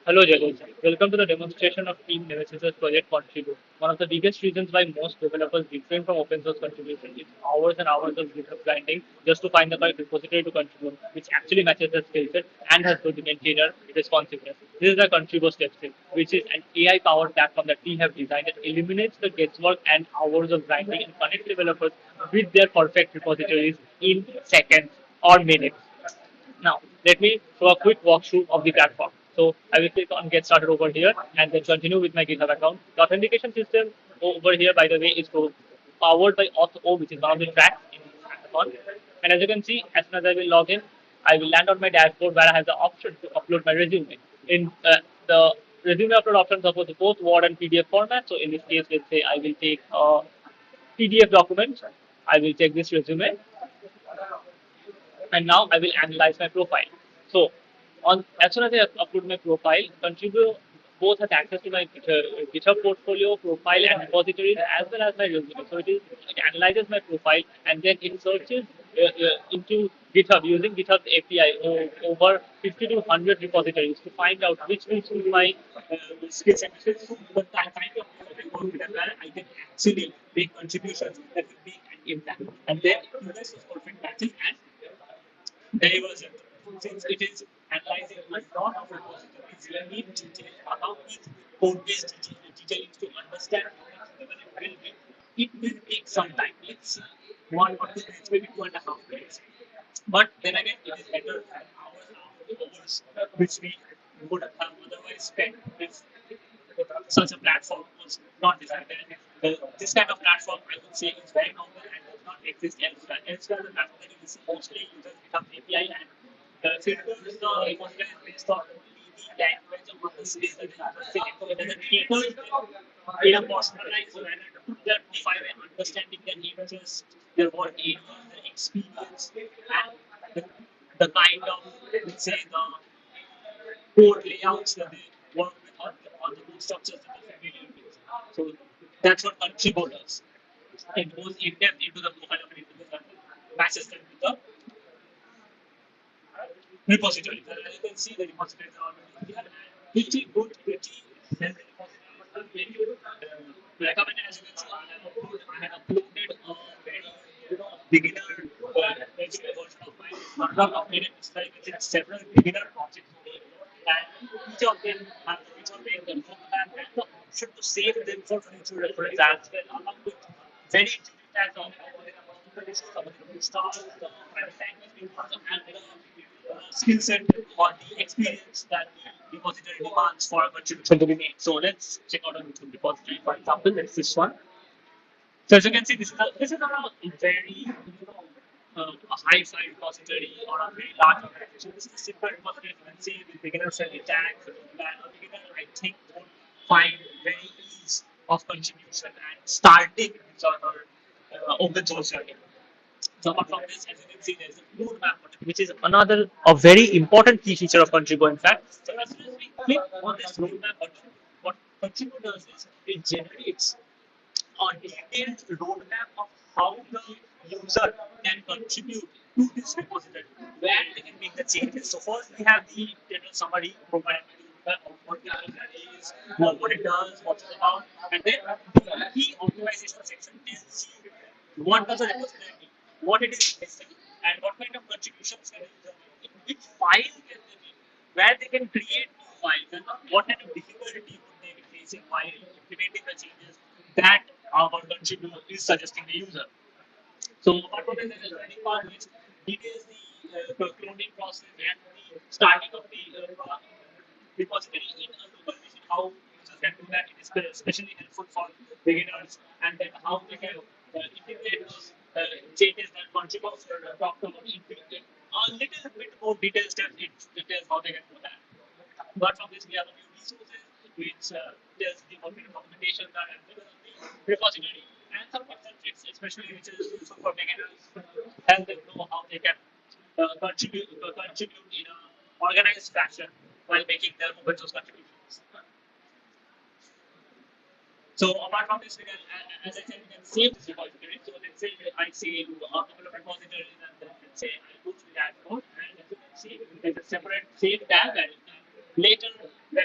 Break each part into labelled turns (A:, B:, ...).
A: Hello, Jaloj. Welcome to the demonstration of Team Nemesis Project Contribo. One of the biggest reasons why most developers refrain from open source contribution is hours and hours of GitHub grinding just to find the correct repository to contribute, which actually matches their skill set and has good maintainer responsiveness. This is the Contribo Step 6, which is an AI-powered platform that we have designed that eliminates the guesswork and hours of grinding and connects developers with their perfect repositories in seconds or minutes. Now, let me show a quick walkthrough of the platform. So I will click on get started over here and then continue with my GitHub account. The authentication system over here, by the way, is powered by Auth0, which is one of the tracks in this hackathon. And as you can see, as soon as I will log in, I will land on my dashboard where I have the option to upload my resume. In the resume upload option supports both Word and PDF format. So in this case, let's say I will take a PDF document. I will take this resume and now I will analyze my profile. So, on as soon as I upload my profile, Contributor both has access to my GitHub portfolio, profile, and repositories as well as my resume. So it analyzes my profile and then it searches into GitHub using GitHub's API over 50 to 100 repositories to find out which meets with my skill set. The kind of work where I can actually make contributions that will make an impact. And then this is perfect matches and diversion. Since it is analyzing a lot of repositories, you need detail about each code base detailing to understand how it will be. It will take some time. Let's see, 1 or 2 minutes, maybe 2.5 minutes. But then again, it is better than hours which we would have otherwise spent if such a platform was not designed. This kind of platform, I would say, is very common and does not exist elsewhere. Elsewhere, the platform that you will see mostly uses GitHub API and filters the repository based on the language of the space that the user selects. So it doesn't cater in a personalized manner to their profile and understanding their interests, their work areas, their experience, and the, the kind of, let's say, the code layouts that they work with or the code structures that they're familiar with. So that's what contribo does. It goes in depth into the profile of an individual and matches them with the repository. And as you can see, the repositories are pretty good, pretty healthy repositories. Recommend as you can see, I have uploaded a very beginner resume version of mine. Not updated this time, it has several beginner projects and each of them have each of them the roadmap and the option to save them for future reference as well, along with very detailed tags on some of the stars, the private language, and the skill set or the experience that the repository demands for a contribution to be made. So let's check out a YouTube repository. For example, let's this one. So as you can see, this is not a very a high-fi repository or a very large organization. This is a simple repository. You can see with beginner friendly tags. A beginner, I think, would find very ease of contribution and starting with sort of open source journey. So apart from this, as you can see, there is a roadmap, which is another a very important key feature of Contribo. In fact, so as soon as we click on this roadmap button, what Contribo does is it generates a detailed roadmap of how the user can contribute to this repository, where they can make the changes. So first we have the general summary provided by the what the library is, what it does, what it's about, and then the key optimization section tells you what does a repository need, what it is missing, and what kind of contributions can the user make, in which file can they make, where they can create new files, and what kind of difficulty would they be facing while implementing the changes that our contributor is suggesting the user. So apart from this, there's a learning part which details the cloning process and the starting of the repository in a local machine. How users can do that. It is especially helpful for beginners, and then how they can integrate those changes that contributors talked about in a little bit more detailed steps. It details how they can do that. Apart from this, we have a few resources which tells the what kind of documentation that available on the repository and some concepts, especially which is useful for beginners, help them know how they can contribute in a organized fashion while making their open source contributions. So apart from this, we can, as I said, we can save this repository. So let's say I save a couple of repositories and then let's say I go to the dashboard and as you can see, there's a separate save tab and you can later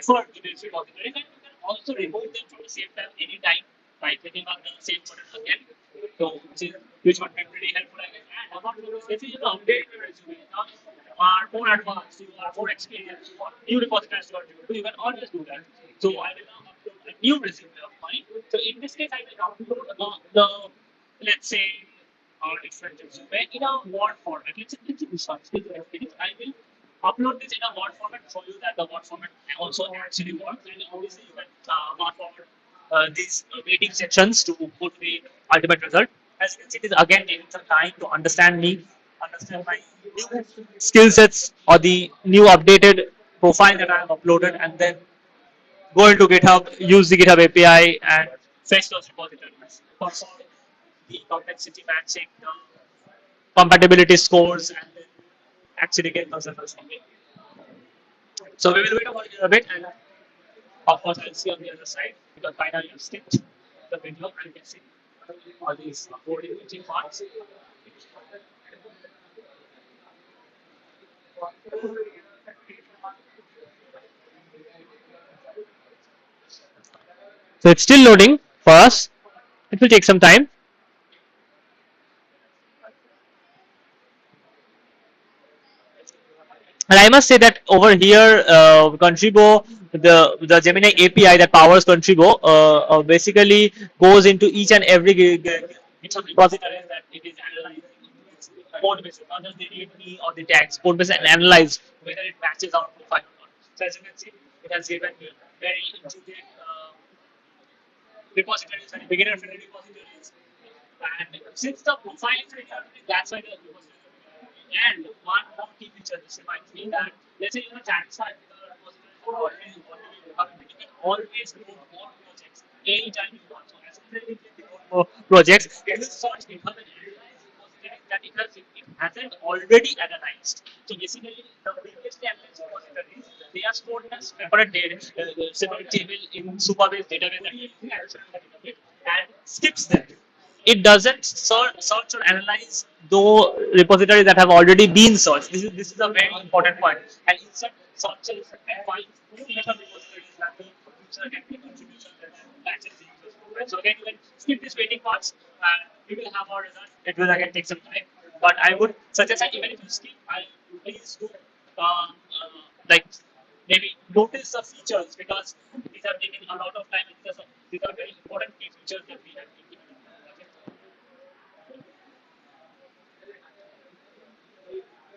A: refer to this repository, and you can also remove them from the same time anytime by clicking on the same button again. So which would be pretty helpful, I guess. And apart from this, if you update your resume, now you are more advanced, you are more experienced, you want new repositories to contribute to, you can always do that. So I will now upload a new resume of mine. So in this case, I will upload the, let's say, different resume in a Word format. Let's say this one. I will upload this in a Word format, show you that the Word format also actually works. And obviously, you can Word format these waiting sections to put the ultimate result. As you can see, it is again taking some time to understand me, understand my new skill sets or the new updated profile that I have uploaded, and then go into GitHub, use the GitHub API, and fetch those repositories. Perform the complexity matching, the compatibility scores, and then actually get those results from it. So we will wait over here a bit, and of course, I'll see on the other side because by now you've skipped the video and you can see all these coding parts. So it's still loading for us. It will take some time. And I must say that over here, Contribo, the Gemini API that powers Contribo, basically goes into each and every GitHub repository that it is analyzing code basis, not just the README or the tags, code base and analyze whether it matches our profile or not. So as you can see, it has given me very intuitive repositories, very beginner friendly repositories. And since the profile is very early, that's why the repository and one more key feature this reminds me that let's say you're a satisfied with the repository you can always create more projects anytime you want. So as soon as you create more projects, it will search GitHub and analyze repositories that it hasn't already analyzed. So basically, the previously analyzed repositories they are stored in a separate data, separate table in Supabase database that you can access and skips them. It doesn't search or analyze those repositories that have already been searched. This is a very important point. And instead searches and finds new GitHub repositories that the user can make contributions and matches the user's profile. So again, you can skip these waiting parts and we will have our result. It will again take some time. But I would suggest that even if you skip, I please do like maybe notice the features because these are taking a lot of time and these are very important key features that we have implemented.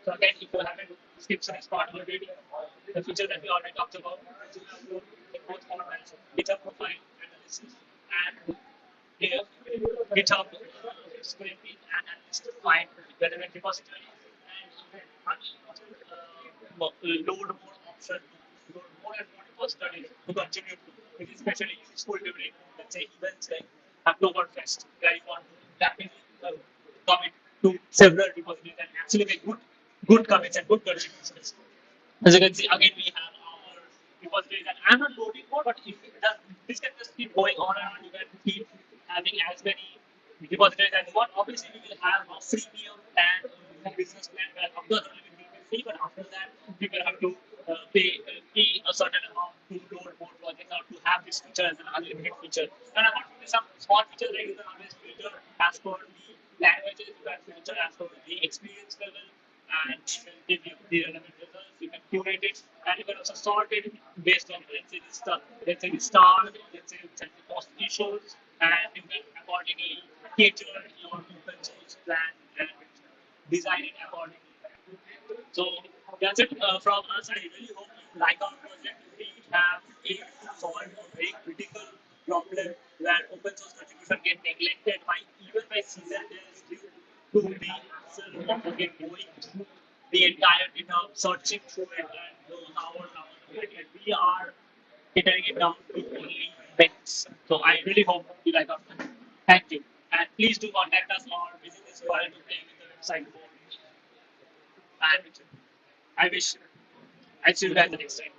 A: So again, if you haven't skipped this part already, the feature that we already talked about, the both formats, GitHub profile analysis and GitHub scraping and analysis to find relevant repositories and load more options, load more and more repositories to contribute to. It is especially useful during, let's say, events like Oktoberfest, where you want to rapidly commit to several repositories and actually make good commits and good contributions. As you can see, again we have our repositories that I'm not loading more, but if it does, this can just keep going on and on. You can keep having as many repositories as you want. Obviously, we will have a freemium plan, a business plan where up to it will be free, but after that, you will have to pay a certain amount to load more projects or to have this feature as an unlimited feature. And apart from this, some small features like you can always filter as per the languages, you can filter as per the experience level and it will give you the relevant results. You can curate it and you can also sort it based on let's say the star, let's say the most issues, and you can accordingly cater your open source plan and design it accordingly. So that's it from us. I really hope you like our project. We have aimed to solve a very critical problem where open source contribution get neglected by even by seasoned devs due to the hassle of again going through the entire GitHub, searching through it and hours of it. And we are getting it down to only minutes. So I really hope you like our project. Thank you. And please do contact us or visit this URL to play with the website for and I wish I see you guys the next time.